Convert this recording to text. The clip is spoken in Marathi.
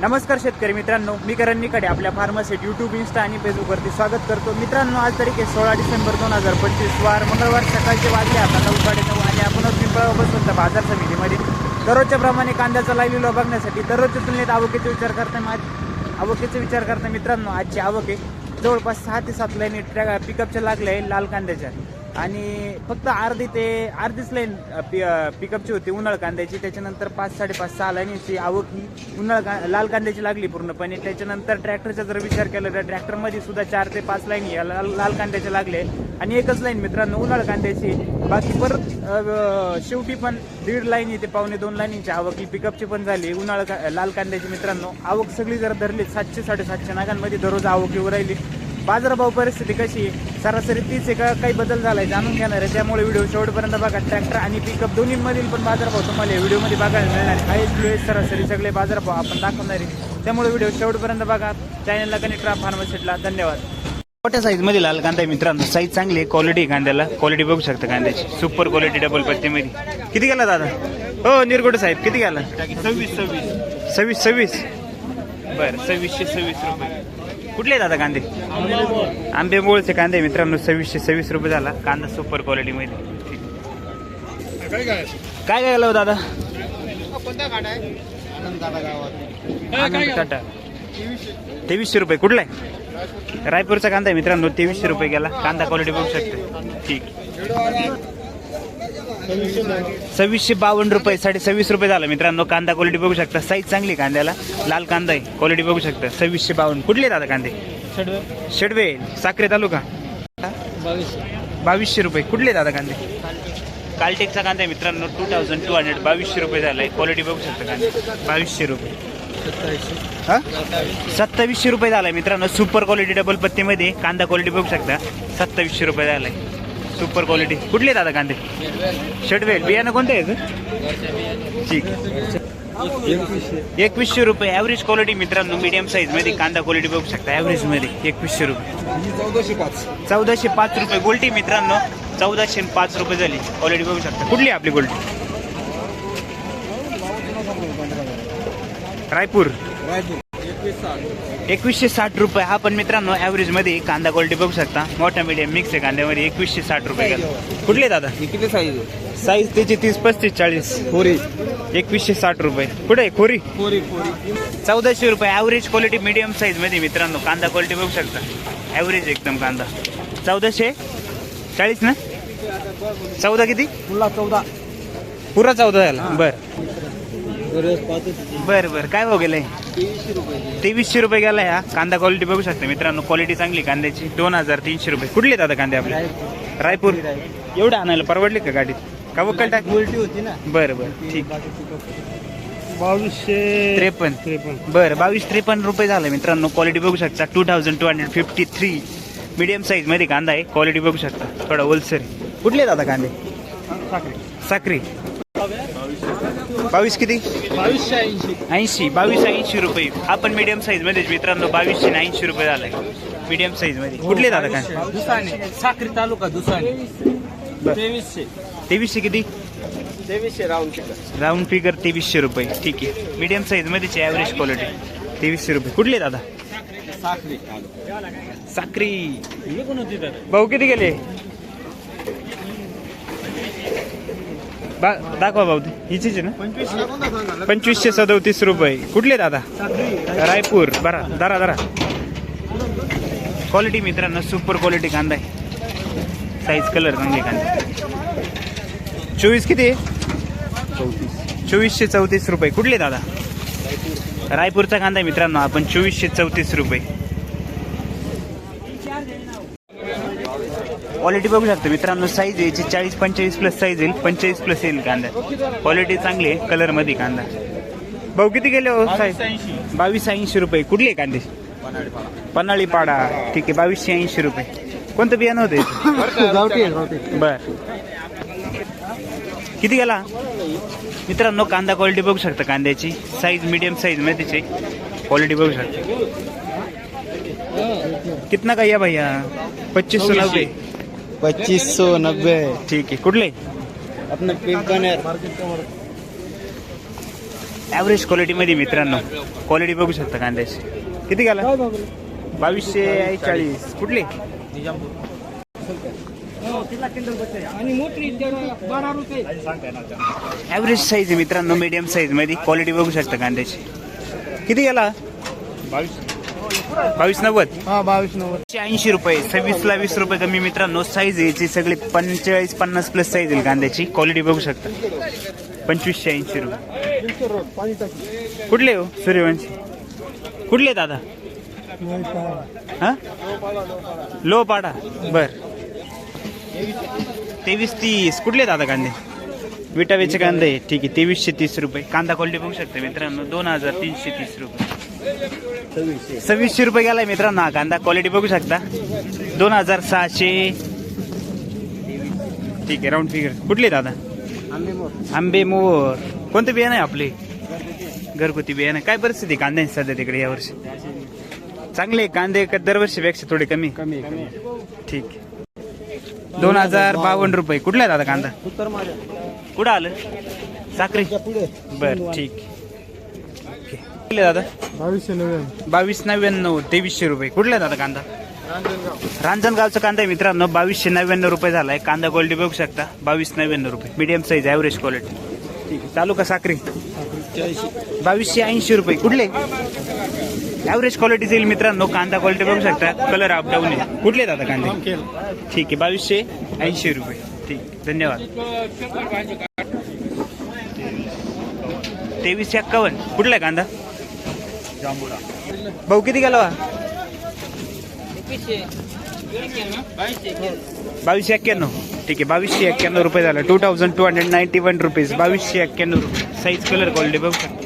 नमस्कार शेतकरी मित्रांनो, मी करण निकडे आपल्या फार्मासिट यूट्यूब, इंस्टा आणि फेसबुकवरती स्वागत करतो. मित्रांनो, आज तारीख आहे 16 डिसेंबर 2025, वार मंगळवार. सकाळचे वाजले आता 9:09 आणि आपण पिंपळा बसवंत बाजार समितीमध्ये दररोजच्या प्रमाणे कांद्याचा लाईव्ह लिलाव बघण्यासाठी दररोजच्या तुलनेत आवकेचा विचार करता मित्रांनो, आजची आवक आहे जवळपास 6 ते 7 लाईनी पिकअपच्या लागल्या आहे लाल कांद्याच्या, आणि फक्त अर्धीच लाईन पिकअपची होती उन्हाळ कांद्याची. त्याच्यानंतर 5, 5.5, 6 लाईनीची आवक ही लाल कांद्याची लागली पूर्णपणे. त्याच्यानंतर ट्रॅक्टरचा जर विचार केला तर ट्रॅक्टरमध्ये सुद्धा 4 ते 5 लाईनी लाल कांद्याचे लागले आणि एकच लाईन मित्रांनो उन्हाळ कांद्याची. बाकी परत शेवटी पण 1.5 लाईनी ते 1.25-2 लाईनीची आवक ही पिकअपची पण झाली लाल कांद्याची. मित्रांनो, आवक सगळी जर धरली 700-750 नागांमध्ये दररोज आवक येऊ राहिली. बाजारभाव परिस्थिती कशी आहे, सरासरी 30 आहे का काही बदल झालाय जाणून घेणार आहे, त्यामुळे व्हिडिओ शेवटपर्यंत बघा. ट्रॅक्टर आणि पिकअप दोन्हीमधील पण बाजारभाव तुम्हाला या व्हिडिओमध्ये बघायला मिळणार आहे. हायस्ट सरासरी सगळे बाजारभाव आपण दाखवणार आहे, त्यामुळे व्हिडिओ शेवटपर्यंत बघा. चॅनलला कनेक्ट राहा फार्मासिटला. धन्यवाद. मोठ्या साईजमध्ये लाल कांदा आहे मित्रांनो, साईज चांगली आहे, क्वालिटी कांद्याला क्वालिटी बघू शकता कांद्याची, सुपर क्वालिटी डबल पत्तीमध्ये. किती गेला दादा? हो निरगुडे साहेब, किती गेला? 26 बरं, 2626 रुपये. कुठले दादा कांदे? आंबेमोळचे कांदे मित्रांनो, 2626 रुपये झाला कांदा, सुपर क्वालिटी मध्ये. काय गेला दादा? काटा 2300 रुपये. कुठला आहे? रायपूरचा कांदा आहे मित्रांनो, 2300 रुपये गेला कांदा, क्वालिटी बघू शकते. ठीक. 2652 रुपये, 26.5 रुपये झाला मित्रांनो कांदा, क्वालिटी बघू शकता. साईज चांगली कांद्याला, लाल कांदा आहे, क्वालिटी बघू शकता. 2652. कुठले दादा कांदे? शेडवे, साक्रे तालुका. 2200 रुपये. कुठले दादा कांदे? कालटेकचा कांदा आहे मित्रांनो, 2200, 2200 रुपये झालाय, क्वालिटी बघू शकता कांदे. 2200 रुपये. 2700 रुपये झालाय मित्रांनो, सुपर क्वालिटी डबल पत्तीमध्ये कांदा, क्वालिटी बघू शकता. 2700 रुपये झालाय, सुपर क्वालिटी. कुठले दादा कांदे? शेडवेल. बियाणं कोणतं आहे? ठीक. 2100 रुपये. ॲव्हरेज क्वालिटी मित्रांनो, मीडियम साईजमध्ये कांदा, क्वालिटी बघू शकता. ॲव्हरेजमध्ये 2100 रुपये. 1405 रुपये. गोल्टी मित्रांनो 1405 रुपये झाली, क्वालिटी बघू शकता. कुठली आपली गोल्टी? रायपूर. 2160 रुपये. हा पण मित्रांनो ॲव्हरेज मध्ये कांदा, क्वालिटी बघू शकता. मोठा मीडियम मिक्स आहे कांद्यामध्ये. 2160 रुपये गेला. कुठले दादा? किती साईज त्याची? 30, 35, 40. खोरी 2160 रुपये. कुठे खोरी? 1400 रुपये. ॲव्हरेज क्वालिटी मीडियम साईज मध्ये मित्रांनो कांदा, क्वालिटी बघू शकता. ॲव्हरेज एकदम कांदा. 1440 ना? 14 किती? पुरा 14 झाला. बर. काय भाव गेलाय? 2300 रुपये गेला. हा कांदा, क्वालिटी बघू शकता मित्रांनो, क्वालिटी चांगली कांद्याची. 2300 रुपये. कुठले दादा कांदे आपले? रायपूर. एवढं आणायला परवडले का गाडीत? का वक्कल टाक? उलटी होती ना. बरं ठीक. 2253. बरं, 2253 रुपये झालं मित्रांनो, क्वालिटी बघू शकता. 2253. मीडियम साईज मध्ये कांदा आहे, क्वालिटी बघू शकता. थोडा ओलसर. कुठले दादा कांदे? साक्री. 22 किती? 2280. 2280 रुपये. हा पण मीडियम साईज मध्ये मित्रांनो, 2280 रुपये झालाय मीडियम साईज मध्ये. कुठले दादा काय? साक्री तालुका दुसाने. 2300 किती? 2300 राऊंड फिगर 2300 रुपये. ठीक आहे, मीडियम साईज मध्ये ॲव्हरेज क्वालिटी 2300 रुपये. कुठले दादा? साक्री. भाऊ किती गेले? दाखवा भाऊ, हिचीच आहे ना? 2537 रुपये. कुठले दादा? रायपूर. बरा दरा. क्वालिटी मित्रांनो, सुपर क्वालिटी कांदा आहे, साईज कलर चांगले कांदा. 24 किती? 2434 रुपये. कुठले दादा? रायपूरचा कांदा आहे मित्रांनो, आपण 2434 रुपये. क्वालिटी बघू शकता मित्रांनो, साईज याची 40-45 प्लस साईज येईल, 45 प्लस येईल कांदा. क्वालिटी चांगली आहे, कलर मध्ये कांदा. भाऊ किती गेले हो? 2280 रुपये. कुठले कांदे? पन्हाळी पाडा. ठीक आहे, 2280 रुपये. कोणतं बियाणं होते? बर. किती गेला मित्रांनो? कांदा क्वालिटी बघू शकता, कांद्याची साईज मीडियम साईज मध्ये क्वालिटी बघू शकता. कितना का या भैया? 2590. 2590. ठीक आहे. कुठले? अपना पिंपनेर. ॲव्हरेज क्वालिटीमध्ये मित्रांनो, क्वालिटी बघू शकता कांद्याची. किती गेला? 2240. कुठले? ॲव्हरेज साईज आहे मित्रांनो, मीडियम साईज मध्ये. क्वालिटी बघू शकता कांद्याची. किती गेला? 2290. 80 रुपये. 26ला 20 रुपये कमी मित्रांनो. साईज याची सगळी 45-50 प्लस साईज येईल कांद्याची. क्वालिटी बघू शकता. 2580 रुपये. कुठले हो? सूर्यवंशी. कुठले दादा? हा, लो पाडा. बर. 2330. कुठले दादा कांदे? विटावेचे कांदे. ठीक आहे. 2330 रुपये. कांदा क्वालिटी बघू शकता मित्रांनो. 2330 रुपये. 2600 रुपये गेलाय मित्रांनो हा कांदा. क्वालिटी बघू शकता. 2600. ठीक आहे. Round figure. कुठले दादा? आंबेमोर. कोणते बियाणं आहे आपले? घरगुती बियाणं. काय परिस्थिती कांद्याची सध्या तिकडे यावर्षी? चांगले कांदे का दरवर्षीपेक्षा थोडे कमी? ठीक. 2052 रुपये. कुठला आहे दादा कांदा? कुठं आलं? साखरी. बर. ठीक. ओके. दादा 2299. 2300 रुपये. कुठला आहे दादा कांदा? रांजणगावचा कांदा आहे मित्रांनो. 2299 रुपये झालाय. कांदा क्वालिटी बघू शकता. 2299 रुपये. Medium size, average quality. ठीक आहे. चालू का साखरी? 2280 रुपये. कुठले? ॲव्हरेज क्वालिटी येईल मित्रांनो. कांदा क्वालिटी बघू शकता. कलर अप डाऊन आहे. कुठले दादा कांदे? ठीक आहे. 2280 रुपये. ठीक. धन्यवाद. 2351. कुठला आहे कांदा? जांभुळा. भाऊ किती गेला? 2291. ठीक आहे. 2291 रुपये झाला. 2291 रुपीज. 2291 रुपये. साईज, कलर क्वालिटी बघू शकता.